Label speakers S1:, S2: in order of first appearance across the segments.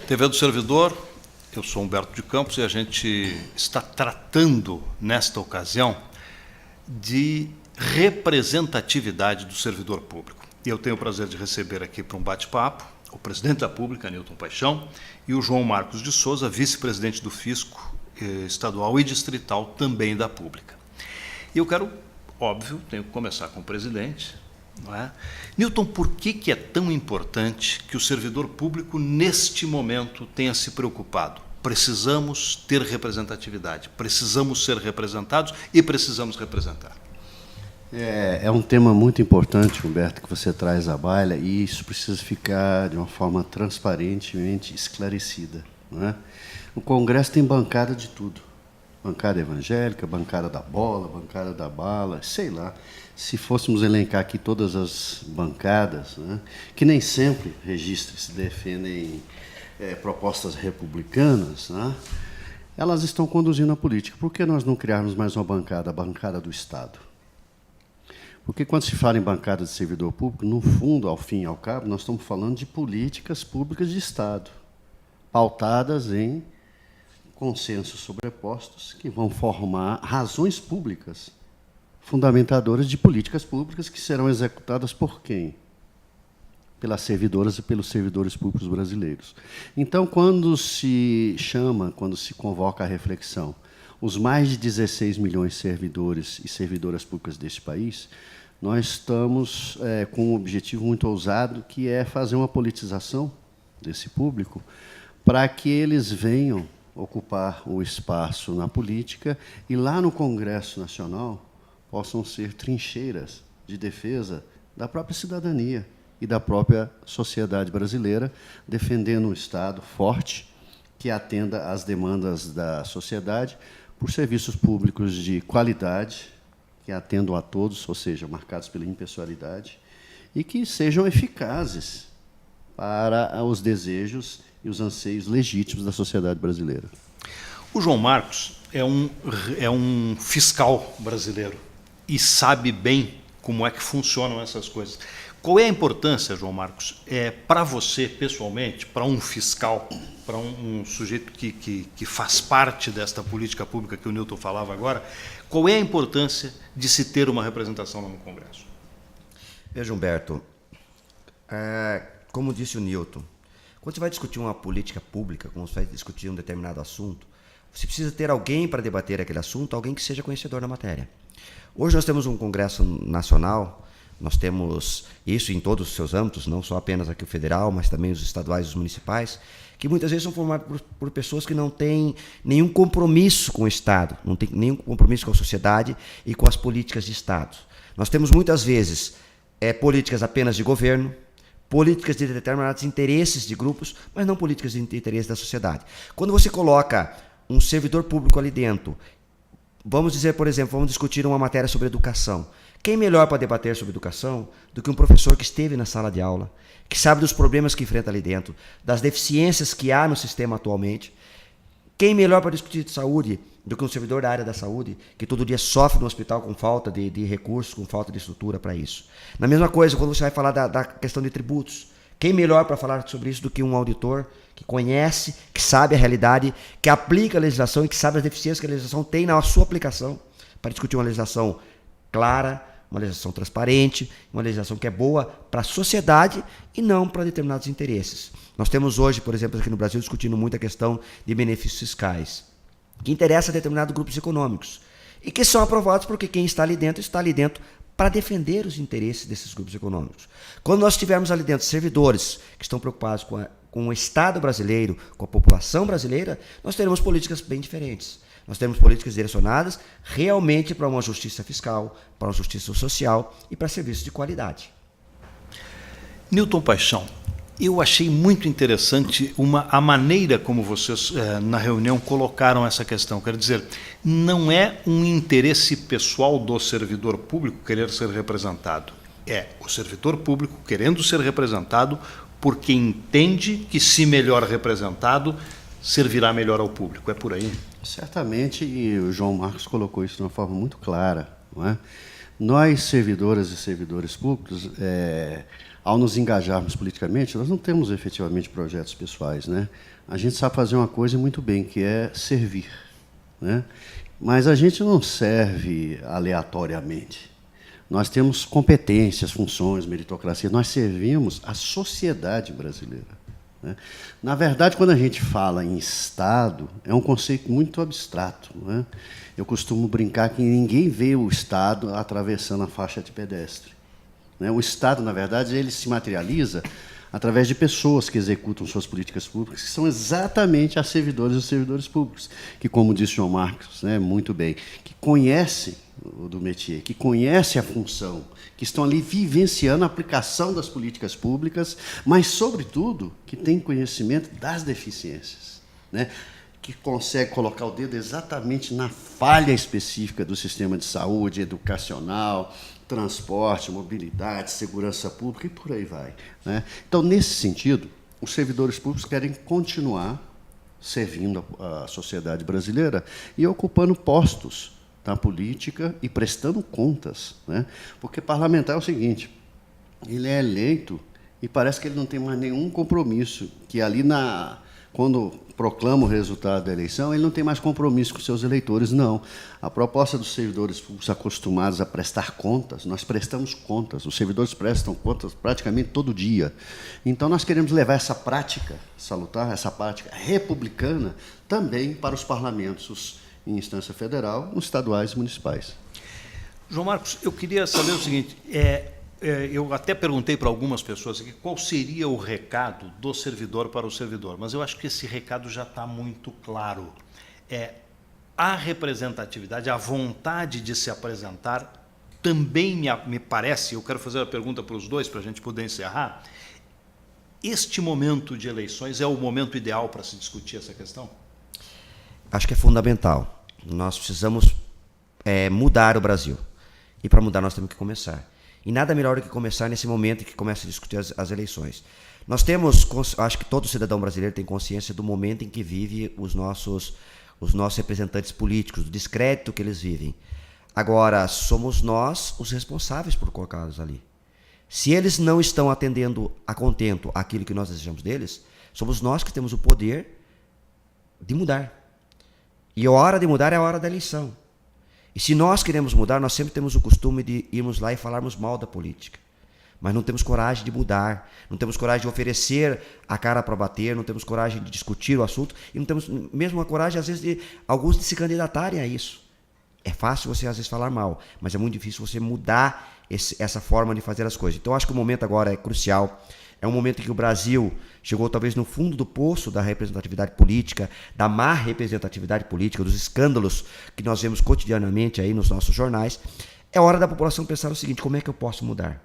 S1: TV do Servidor, eu sou Humberto de Campos e a gente está tratando, nesta ocasião, de representatividade do servidor público. E eu tenho o prazer de receber aqui para um bate-papo o presidente da Pública, Newton Paixão, e o João Marcos de Souza, vice-presidente do Fisco estadual e distrital também da Pública. E eu quero, óbvio, tenho que começar com o presidente, não é? Newton, por que é tão importante que o servidor público, neste momento, tenha se preocupado? Precisamos ter representatividade, precisamos ser representados e precisamos representar.
S2: É um tema muito importante, Humberto, que você traz à baila, e isso precisa ficar de uma forma transparentemente esclarecida. Não é? O Congresso tem bancada de tudo. Bancada evangélica, bancada da bola, bancada da bala, sei lá. Se fôssemos elencar aqui todas as bancadas, né, que nem sempre registram-se, defendem propostas republicanas, né, elas estão conduzindo a política. Por que nós não criarmos mais uma bancada, a bancada do Estado? Porque quando se fala em bancada de servidor público, no fundo, ao fim e ao cabo, nós estamos falando de políticas públicas de Estado, pautadas em consensos sobrepostos que vão formar razões públicas fundamentadoras de políticas públicas que serão executadas por quem? Pelas servidoras e pelos servidores públicos brasileiros. Então, quando se convoca a reflexão, os mais de 16 milhões de servidores e servidoras públicas deste país, nós estamos com um objetivo muito ousado, que é fazer uma politização desse público para que eles venham ocupar o espaço na política e lá no Congresso Nacional possam ser trincheiras de defesa da própria cidadania e da própria sociedade brasileira, defendendo um Estado forte que atenda às demandas da sociedade por serviços públicos de qualidade, que atendam a todos, ou seja, marcados pela impessoalidade, e que sejam eficazes para os desejos e os anseios legítimos da sociedade brasileira.
S1: O João Marcos é um fiscal brasileiro e sabe bem como é que funcionam essas coisas. Qual é a importância, João Marcos, para você, pessoalmente, para um fiscal, para um sujeito que faz parte desta política pública que o Newton falava agora, qual é a importância de se ter uma representação lá no Congresso?
S3: Veja, Humberto, como disse o Newton, quando você vai discutir uma política pública, quando você vai discutir um determinado assunto, você precisa ter alguém para debater aquele assunto, alguém que seja conhecedor da matéria. Hoje nós temos um Congresso Nacional, nós temos isso em todos os seus âmbitos, não só apenas aqui o federal, mas também os estaduais e os municipais, que muitas vezes são formados por pessoas que não têm nenhum compromisso com o Estado, não têm nenhum compromisso com a sociedade e com as políticas de Estado. Nós temos muitas vezes políticas apenas de governo, políticas de determinados interesses de grupos, mas não políticas de interesse da sociedade. Quando você coloca um servidor público ali dentro, vamos dizer, por exemplo, vamos discutir uma matéria sobre educação. Quem melhor para debater sobre educação do que um professor que esteve na sala de aula, que sabe dos problemas que enfrenta ali dentro, das deficiências que há no sistema atualmente? Quem melhor para discutir de saúde do que um servidor da área da saúde, que todo dia sofre no hospital com falta de recursos, com falta de estrutura para isso? Na mesma coisa, quando você vai falar da questão de tributos, quem melhor para falar sobre isso do que um auditor que conhece, que sabe a realidade, que aplica a legislação e que sabe as deficiências que a legislação tem na sua aplicação, para discutir uma legislação clara, uma legislação transparente, uma legislação que é boa para a sociedade e não para determinados interesses. Nós temos hoje, por exemplo, aqui no Brasil, discutindo muito a questão de benefícios fiscais, que interessa a determinados grupos econômicos e que são aprovados porque quem está ali dentro para defender os interesses desses grupos econômicos. Quando nós tivermos ali dentro servidores que estão preocupados com o Estado brasileiro, com a população brasileira, nós teremos políticas bem diferentes. Nós temos políticas direcionadas realmente para uma justiça fiscal, para uma justiça social e para serviços de qualidade.
S1: Newton Paixão, eu achei muito interessante a maneira como vocês, na reunião, colocaram essa questão. Quero dizer, não é um interesse pessoal do servidor público querer ser representado. É o servidor público querendo ser representado porque entende que, se melhor representado, servirá melhor ao público. É por aí?
S2: Certamente, e o João Marcos colocou isso de uma forma muito clara, não é? Nós, servidoras e servidores públicos, ao nos engajarmos politicamente, nós não temos efetivamente projetos pessoais, né? A gente sabe fazer uma coisa muito bem, que é servir, né? Mas a gente não serve aleatoriamente. Nós temos competências, funções, meritocracia. Nós servimos a sociedade brasileira, né? Na verdade, quando a gente fala em Estado, é um conceito muito abstrato, né? Eu costumo brincar que ninguém vê o Estado atravessando a faixa de pedestre, né? O Estado, na verdade, ele se materializa através de pessoas que executam suas políticas públicas, que são exatamente as servidoras e os servidores públicos, que, como disse João Marcos, né, muito bem, que conhecem do métier, que conhecem a função, que estão ali vivenciando a aplicação das políticas públicas, mas, sobretudo, que têm conhecimento das deficiências, né, que consegue colocar o dedo exatamente na falha específica do sistema de saúde, educacional, transporte, mobilidade, segurança pública e por aí vai, né? Então, nesse sentido, os servidores públicos querem continuar servindo a sociedade brasileira e ocupando postos na política e prestando contas, né? Porque parlamentar é o seguinte, ele é eleito e parece que ele não tem mais nenhum compromisso, que ali quando proclama o resultado da eleição, ele não tem mais compromisso com seus eleitores, não. A proposta dos servidores públicos acostumados a prestar contas, nós prestamos contas, os servidores prestam contas praticamente todo dia. Então, nós queremos levar essa prática salutar, essa prática republicana, também para os parlamentos em instância federal, os estaduais e municipais.
S1: João Marcos, eu queria saber o seguinte, eu até perguntei para algumas pessoas aqui qual seria o recado do servidor para o servidor, mas eu acho que esse recado já está muito claro. A representatividade, a vontade de se apresentar, também me parece, eu quero fazer a pergunta para os dois, para a gente poder encerrar, este momento de eleições é o momento ideal para se discutir essa questão?
S3: Acho que é fundamental. Nós precisamos mudar o Brasil. E para mudar nós temos que começar. E nada melhor do que começar nesse momento em que começa a discutir as eleições. Nós temos, acho que todo cidadão brasileiro tem consciência do momento em que vive os nossos representantes políticos, do descrédito que eles vivem. Agora, somos nós os responsáveis por colocá-los ali. Se eles não estão atendendo a contento aquilo que nós desejamos deles, somos nós que temos o poder de mudar. E a hora de mudar é a hora da eleição. E se nós queremos mudar, nós sempre temos o costume de irmos lá e falarmos mal da política. Mas não temos coragem de mudar, não temos coragem de oferecer a cara para bater, não temos coragem de discutir o assunto e não temos mesmo a coragem, às vezes, de alguns de se candidatarem a isso. É fácil você, às vezes, falar mal, mas é muito difícil você mudar essa forma de fazer as coisas. Então, acho que o momento agora é crucial. É um momento em que o Brasil chegou talvez no fundo do poço da representatividade política, da má representatividade política, dos escândalos que nós vemos cotidianamente aí nos nossos jornais. É hora da população pensar o seguinte: como é que eu posso mudar?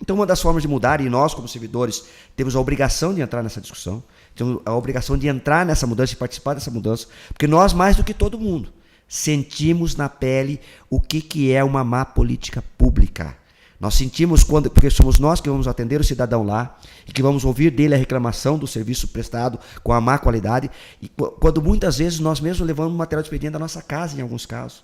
S3: Então, uma das formas de mudar, e nós como servidores temos a obrigação de entrar nessa discussão, temos a obrigação de entrar nessa mudança e participar dessa mudança, porque nós, mais do que todo mundo, sentimos na pele o que é uma má política pública. Nós sentimos porque somos nós que vamos atender o cidadão lá e que vamos ouvir dele a reclamação do serviço prestado com a má qualidade, e quando muitas vezes nós mesmos levamos material de expediente da nossa casa, em alguns casos.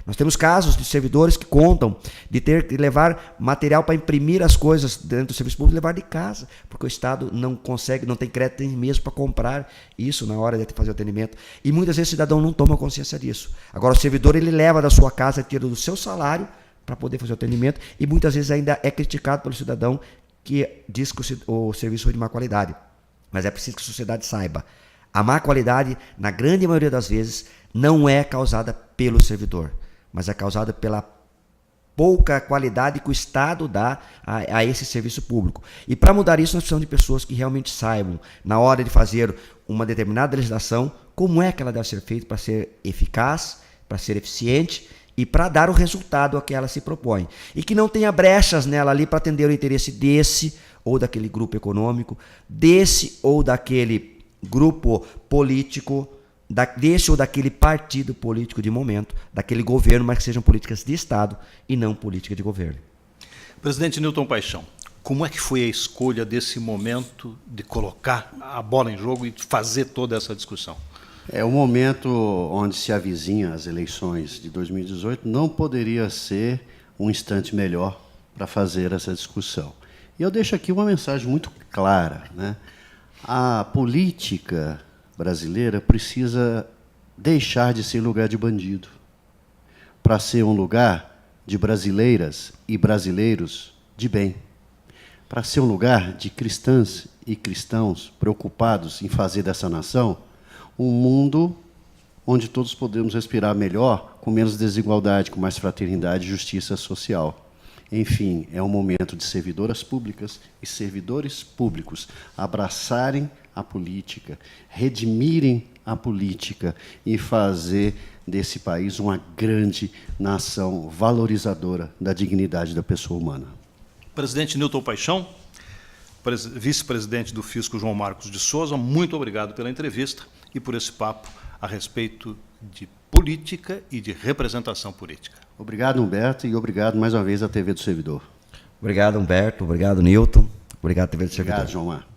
S3: Nós temos casos de servidores que contam de ter que levar material para imprimir as coisas dentro do serviço público e levar de casa, porque o Estado não consegue, não tem crédito nem mesmo para comprar isso na hora de fazer o atendimento. E muitas vezes o cidadão não toma consciência disso. Agora o servidor, ele leva da sua casa, tira do seu salário para poder fazer o atendimento, e muitas vezes ainda é criticado pelo cidadão que diz que o serviço foi de má qualidade. Mas é preciso que a sociedade saiba. A má qualidade, na grande maioria das vezes, não é causada pelo servidor, mas é causada pela pouca qualidade que o Estado dá a esse serviço público. E para mudar isso, nós precisamos de pessoas que realmente saibam, na hora de fazer uma determinada legislação, como é que ela deve ser feita para ser eficaz, para ser eficiente e para dar o resultado a que ela se propõe. E que não tenha brechas nela ali para atender o interesse desse ou daquele grupo econômico, desse ou daquele grupo político, desse ou daquele partido político de momento, daquele governo, mas que sejam políticas de Estado e não política de governo.
S1: Presidente Newton Paixão, como é que foi a escolha desse momento de colocar a bola em jogo e fazer toda essa discussão?
S2: O momento onde se avizinha as eleições de 2018 não poderia ser um instante melhor para fazer essa discussão. E eu deixo aqui uma mensagem muito clara, né? A política brasileira precisa deixar de ser lugar de bandido, para ser um lugar de brasileiras e brasileiros de bem, para ser um lugar de cristãs e cristãos preocupados em fazer dessa nação um mundo onde todos podemos respirar melhor, com menos desigualdade, com mais fraternidade e justiça social. Enfim, é um momento de servidoras públicas e servidores públicos abraçarem a política, redimirem a política e fazer desse país uma grande nação valorizadora da dignidade da pessoa humana.
S1: Presidente Newton Paixão, vice-presidente do Fisco João Marcos de Souza, muito obrigado pela entrevista e por esse papo a respeito de política e de representação política.
S2: Obrigado, Humberto, e obrigado mais uma vez à TV do Servidor.
S3: Obrigado, Humberto. Obrigado, Newton. Obrigado, TV do Servidor.
S2: Obrigado, João Mar.